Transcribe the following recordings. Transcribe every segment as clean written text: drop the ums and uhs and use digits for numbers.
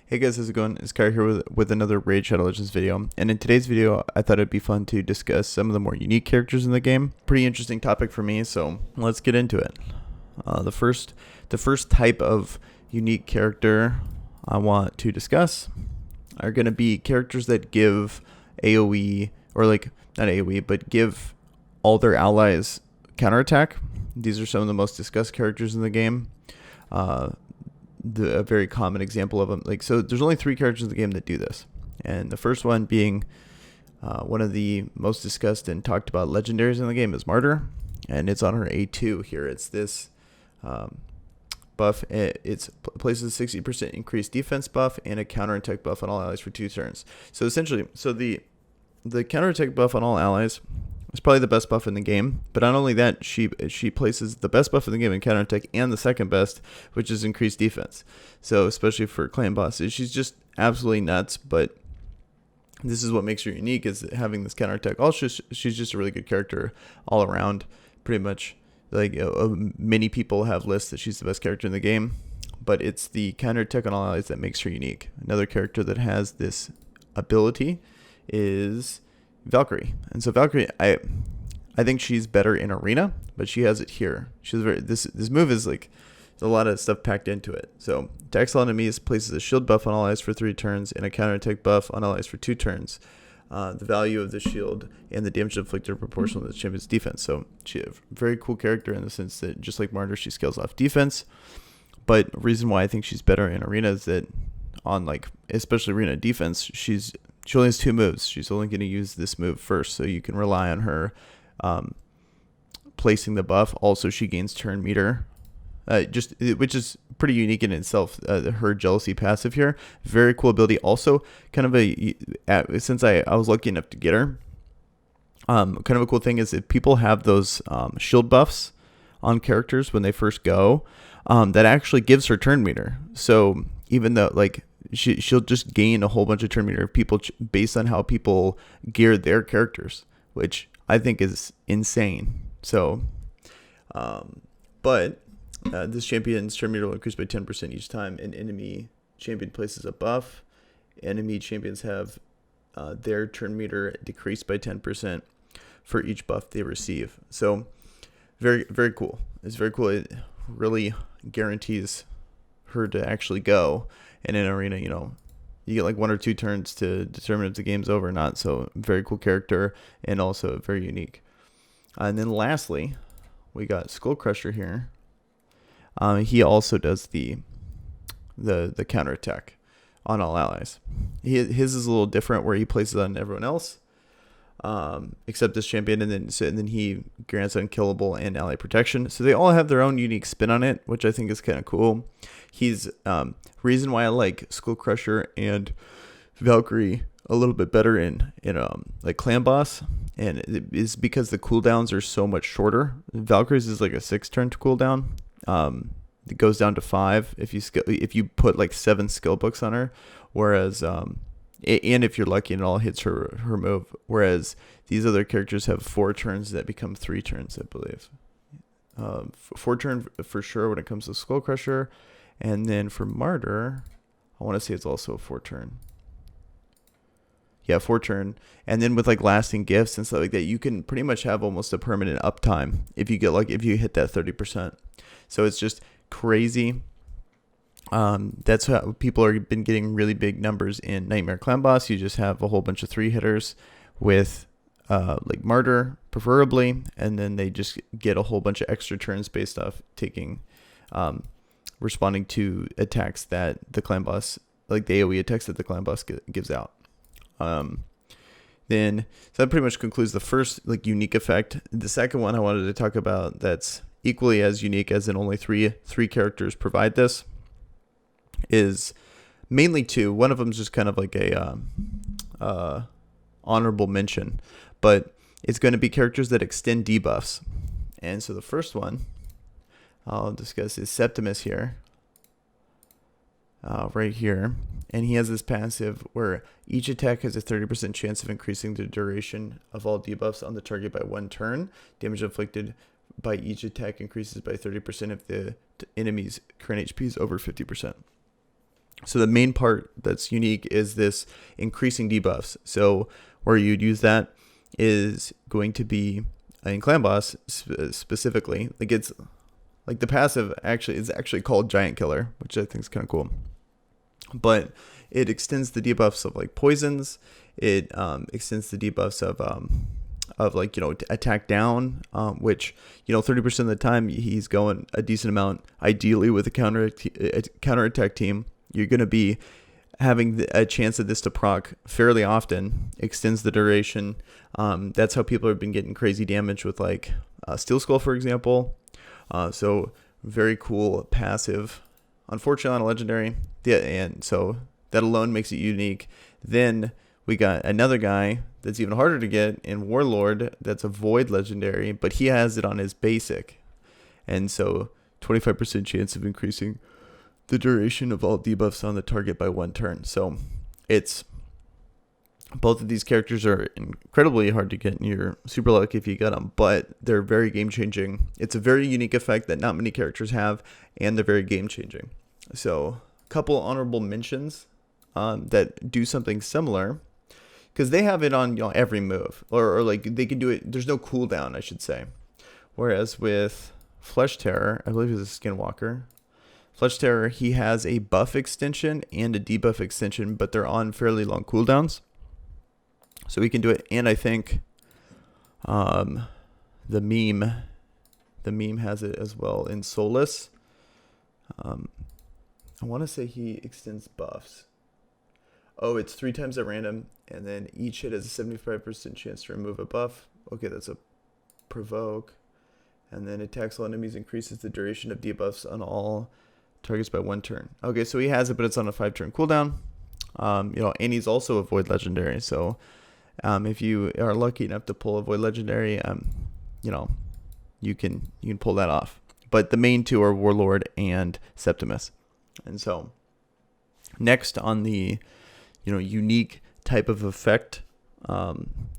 Hey guys, how's it going? It's Kire here with another Raid Shadow Legends video. And in today's video, I thought it'd be fun to discuss some of the more unique characters in the game. Pretty interesting topic for me, so let's get into it. The first type of unique character I want to discuss are going to be characters that give AoE, or like, not AoE, but give all their allies counterattack. These are some of the most discussed characters in the game. A very common example of them. So there's only 3 characters in the game that do this. And the first one being one of the most discussed and talked about legendaries in the game is Martyr. And it's on her A2 here. It's this buff. It places a 60% increased defense buff and a counterattack buff on all allies for 2 turns. So essentially, the counterattack buff on all allies is probably the best buff in the game, but not only that, she places the best buff in the game in counterattack and the second best, which is increased defense. So especially for clan bosses, she's just absolutely nuts. But this is what makes her unique, is having this counterattack. Also, she's just a really good character all around. Pretty much, many people have lists that she's the best character in the game, but it's the counterattack on all allies that makes her unique. Another character that has this ability is Valkyrie. And so Valkyrie, I think she's better in arena, but she has it here. She's this move is like, there's a lot of stuff packed into it. So attacks all enemies, places a shield buff on all allies for 3 turns and a counterattack buff on allies for 2 turns. The value of the shield and the damage inflicted are proportional to the champion's defense. So she's a very cool character in the sense that, just like Martyr, she scales off defense. But the reason why I think she's better in arena is that on, especially arena defense, she only has 2 moves. She's only going to use this move first, so you can rely on her placing the buff. Also, she gains turn meter, which is pretty unique in itself. Her jealousy passive here, very cool ability. Also, kind of since I was lucky enough to get her, kind of a cool thing is if people have those shield buffs on characters when they first go, that actually gives her turn meter. So even though she'll just gain a whole bunch of turn meter of people based on how people gear their characters, which I think is insane. So, but this champion's turn meter will increase by 10% each time an enemy champion places a buff. Enemy champions have their turn meter decreased by 10% for each buff they receive. So, very, very cool. It's very cool. It really guarantees her to actually go. And in arena, you get 1 or 2 turns to determine if the game's over or not. So very cool character, and also very unique. And then lastly, we got Skull Crusher here. He also does the counterattack on all allies. His is a little different, where he places on everyone else, except this champion, and then he grants unkillable and ally protection. So they all have their own unique spin on it, which I think is kind of cool. He's reason why I like Skull Crusher and Valkyrie a little bit better in clan boss, and it is because the cooldowns are so much shorter. Valkyrie's is like a 6-turn cooldown. It goes down to 5 if you put 7 skill books on her, whereas and if you're lucky and it all hits her move, whereas these other characters have 4 turns that become 3 turns, I believe. 4 turn for sure when it comes to Skull Crusher, and then for Martyr, I want to say it's also a 4 turn. Yeah, 4 turn, and then with lasting gifts and stuff like that, you can pretty much have almost a permanent uptime if you if you hit that 30%. So it's just crazy. That's how people are been getting really big numbers in Nightmare Clan Boss. You just have a whole bunch of 3 hitters with Martyr preferably, and then they just get a whole bunch of extra turns based off taking responding to attacks that the clan boss, the AoE attacks that the clan boss gives out. Then so that pretty much concludes the first unique effect. The second one I wanted to talk about that's equally as unique, as in only three characters provide this, is mainly 2. One of them is just kind of a honorable mention, but it's going to be characters that extend debuffs. And so the first one I'll discuss is Septimus here, right here. And he has this passive where each attack has a 30% chance of increasing the duration of all debuffs on the target by 1 turn. Damage inflicted by each attack increases by 30% if the enemy's current HP is over 50%. So the main part that's unique is this increasing debuffs. So where you'd use that is going to be in Clan Boss specifically. Like it's like the passive actually is actually called Giant Killer, which I think is kind of cool. But it extends the debuffs of like poisons. It extends the debuffs of like, you know, attack down, which, you know, 30% of the time he's going a decent amount. Ideally with a counterattack team, you're going to be having a chance of this to proc fairly often. Extends the duration. That's how people have been getting crazy damage with like Steel Skull, for example. So very cool passive. Unfortunately on a legendary, yeah, and so that alone makes it unique. Then we got another guy that's even harder to get in Warlord. That's a Void legendary, but he has it on his basic, and so 25% chance of increasing the duration of all debuffs on the target by 1 turn. So it's both of these characters are incredibly hard to get in your super luck if you get them, but they're very game changing. It's a very unique effect that not many characters have, and they're very game changing. So a couple honorable mentions that do something similar, because they have it on, you know, every move, or like they can do it. There's no cooldown, I should say. Whereas with Flesh Terror, I believe it's a Skinwalker. Flesh Terror, he has a buff extension and a debuff extension, but they're on fairly long cooldowns. So we can do it, and I think the meme has it as well in Solus. I want to say he extends buffs. Oh, it's 3 times at random, and then each hit has a 75% chance to remove a buff. Okay, that's a provoke. And then attacks all enemies, increases the duration of debuffs on all targets by 1 turn. Okay, so he has it, but it's on a 5-turn cooldown. You know, and he's also a Void legendary, so if you are lucky enough to pull a Void legendary, you know, you can pull that off. But the main two are Warlord and Septimus. And so next on the, you know, unique type of effect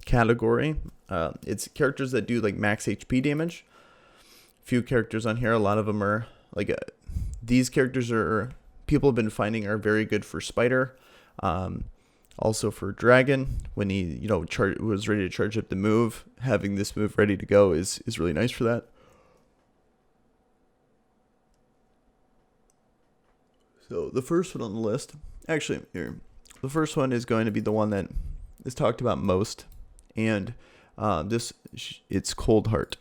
category, it's characters that do like max HP damage. Few characters on here, a lot of them are like these characters are people have been finding are very good for Spider. Also for Dragon, when he, you know, was ready to charge up the move, having this move ready to go is really nice for that. So the first one on the list, actually here, the first one is going to be the one that is talked about most, and it's Cold Heart.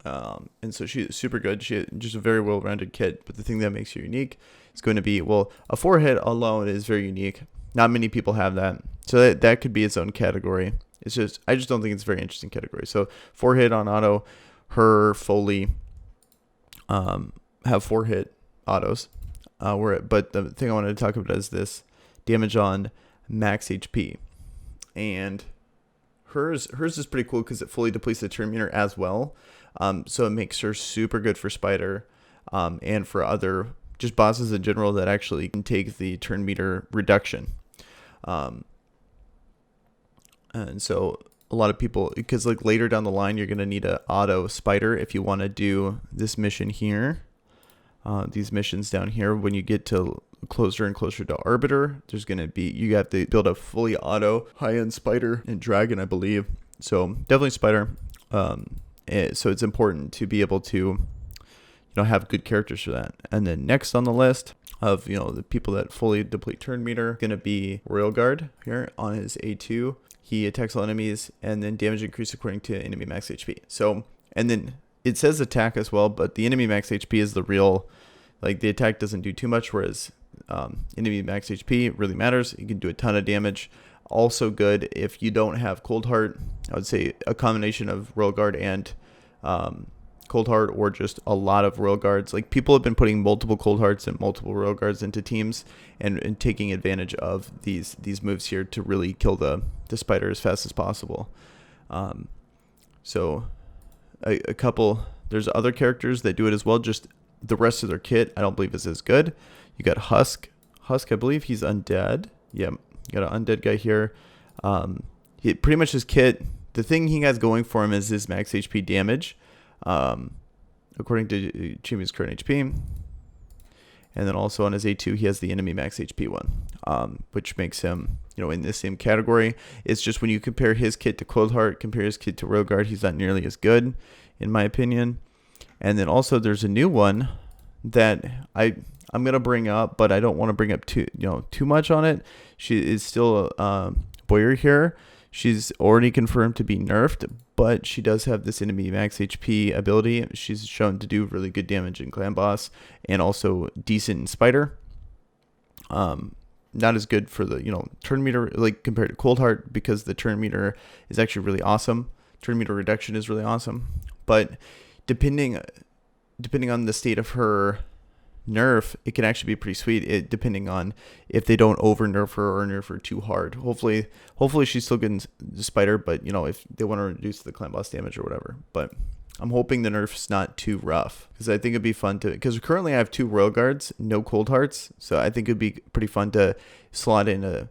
And so she's super good. She just a very well-rounded kit, but the thing that makes her unique is going to be, well, a 4-hit alone is very unique. Not many people have that. So that could be its own category. It's just, I just don't think it's a very interesting category. So 4-hit on auto, her Foley have 4-hit autos. But the thing I wanted to talk about is this damage on max HP. And hers is pretty cool because it fully depletes the turn meter as well. So it makes her super good for Spider and for other just bosses in general that actually can take the turn meter reduction. And so a lot of people, because like later down the line, you're going to need a auto Spider if you want to do this mission here. These missions down here, when you get to closer and closer to Arbiter, there's going to be, you have to build a fully auto high-end Spider and Dragon, I believe. So definitely Spider. So it's important to be able to, you know, have good characters for that. And then next on the list of, you know, the people that fully deplete turn meter, going to be Royal Guard here on his A2. He attacks all enemies, and then damage increase according to enemy max HP. So, and then it says attack as well, but the enemy max HP is the real, like the attack doesn't do too much, whereas enemy max HP really matters. You can do a ton of damage. Also good if you don't have Cold Heart. I would say a combination of Royal Guard and Cold Heart, or just a lot of Royal Guards. Like people have been putting multiple Cold Hearts and multiple Royal Guards into teams and taking advantage of these moves here to really kill the Spider as fast as possible. So a couple, there's other characters that do it as well. Just the rest of their kit I don't believe is as good. You got Husk, I believe he's undead. Yeah, you got an undead guy here. He pretty much his kit, the thing he has going for him is his max HP damage, according to Chibi's current HP. And then also on his A2, he has the enemy max HP one, which makes him, in the same category. It's just when you compare his kit to Coldheart, compare his kit to Roguard, he's not nearly as good, in my opinion. And then also there's a new one that I'm gonna bring up, but I don't want to bring up too much on it. She is still Boyer here. She's already confirmed to be nerfed, but she does have this enemy max HP ability. She's shown to do really good damage in Clan Boss and also decent in Spider. Not as good for the turn meter like compared to Coldheart, because the turn meter is actually really awesome. Turn meter reduction is really awesome, but depending on the state of her nerf, it can actually be pretty sweet, depending on if they don't over nerf her or nerf her too hard. Hopefully she's still good in Spider, but if they want to reduce the Clan Boss damage or whatever. But I'm hoping the nerf's not too rough, because I think it'd be fun because currently I have 2 Royal Guards, no Coldhearts, so I think it'd be pretty fun to slot in a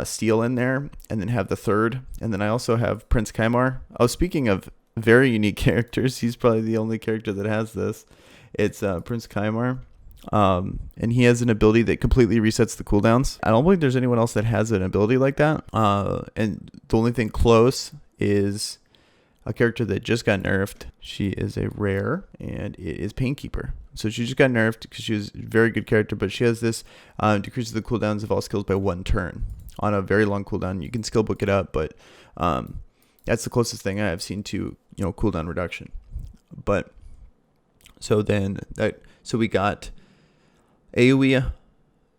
Steel in there and then have the 3rd. And then I also have Prince Kymar. Oh, speaking of very unique characters, he's probably the only character that has this. It's Prince Kymar. And he has an ability that completely resets the cooldowns. I don't believe there's anyone else that has an ability like that. And the only thing close is a character that just got nerfed. She is a rare, and it is Painkeeper. So she just got nerfed because she was a very good character, but she has this decreases the cooldowns of all skills by 1 turn on a very long cooldown. You can skill book it up, but that's the closest thing I have seen to cooldown reduction. But so we got AoE,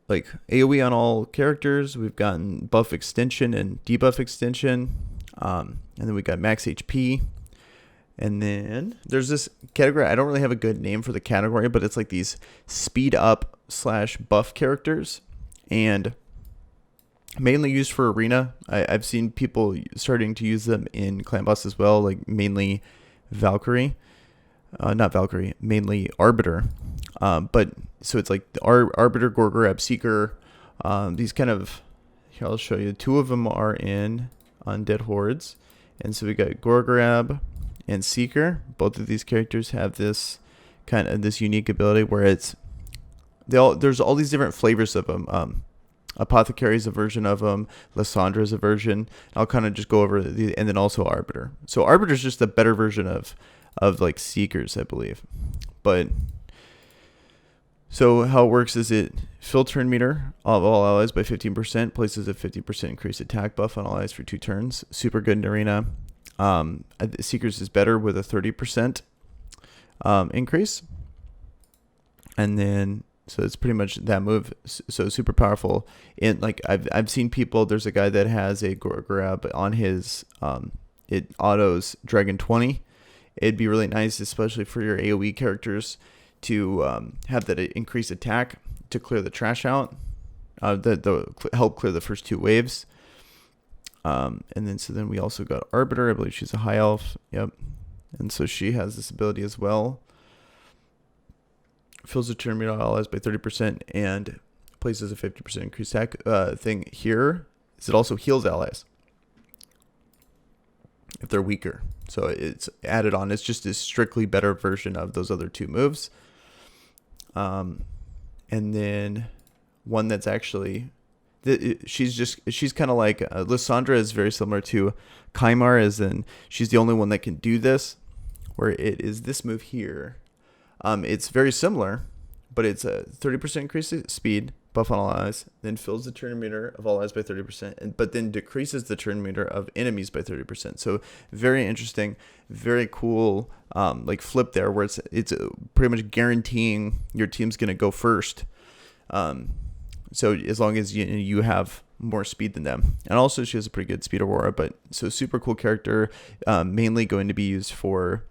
like AoE on all characters. We've gotten buff extension and debuff extension. And then we got max HP. And then there's this category. I don't really have a good name for the category, but it's like these speed up / buff characters, and mainly used for arena. I've seen people starting to use them in Clan Boss as well, like mainly Valkyrie. Not Valkyrie, mainly Arbiter. But so it's like the Arbiter, Gorgorab, Seeker. These kind of, here I'll show you. 2 of them are in Undead Hordes. And so we got Gorgorab and Seeker. Both of these characters have this unique ability where there's all these different flavors of them. Apothecary is a version of them. Lysandra is a version. I'll kind of just go over and then also Arbiter. So Arbiter is just a better version of like Seekers, I believe. But so how it works is it fill turn meter of all allies by 15%, places a 50% increased attack buff on allies for 2 turns. Super good in arena. Seekers is better with a 30% increase. And then so it's pretty much that move. So super powerful. And like I've seen people. There's a guy that has a grab on his it autos Dragon 20. It'd be really nice, especially for your AoE characters, to have that increased attack to clear the trash out, help clear the first 2 waves. And then we also got Arbiter. I believe she's a high elf. Yep. And so she has this ability as well. Fills the turn meter allies by 30% and places a 50% increased attack. Thing here is it also heals allies if they're weaker. So it's added on. It's just a strictly better version of those other 2 moves. And then one that's actually, she's kind of like Lysandra is very similar to Kymar, as in she's the only one that can do this, where it is this move here. It's very similar, but it's a 30% increase in speed, buff on all allies, then fills the turn meter of all allies by 30%, but then decreases the turn meter of enemies by 30%. So very interesting, very cool, like flip there, where it's pretty much guaranteeing your team's gonna go first. So as long as you have more speed than them, and also she has a pretty good speed aurora. But so super cool character, mainly going to be used for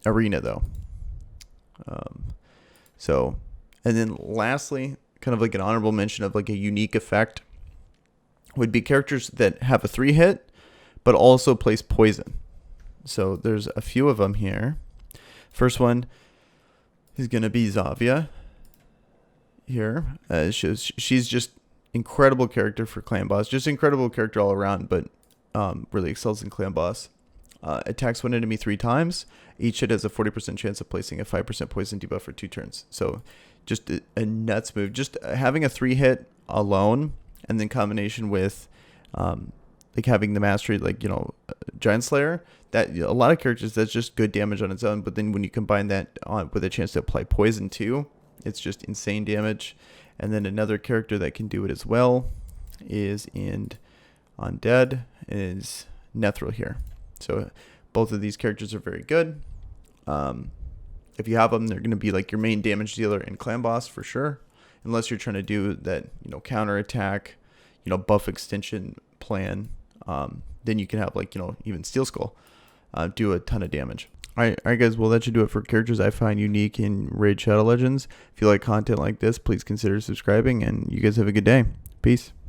arena though. So, and then lastly, kind of like an honorable mention of like a unique effect would be characters that have a 3-hit, but also place poison. So there's a few of them here. First one is going to be Zavia here. She's just incredible character for Clan Boss. Just incredible character all around, but really excels in Clan Boss. Attacks one enemy 3 times. Each hit has a 40% chance of placing a 5% poison debuff for 2 turns. So just a nuts move. Just having a 3-hit alone, and then combination with like having the mastery, like, you know, Giant Slayer, that a lot of characters, that's just good damage on its own. But then when you combine that on with a chance to apply poison too, it's just insane damage. And then another character that can do it as well is in Undead is Nethril here. So both of these characters are very good. If you have them, they're going to be like your main damage dealer in Clan Boss for sure. Unless you're trying to do that, you know, counter attack, you know, buff extension plan. Then you can have, like, you know, even Steel Skull do a ton of damage. All right, guys. Well, that should do it for characters I find unique in Raid Shadow Legends. If you like content like this, please consider subscribing, and you guys have a good day. Peace.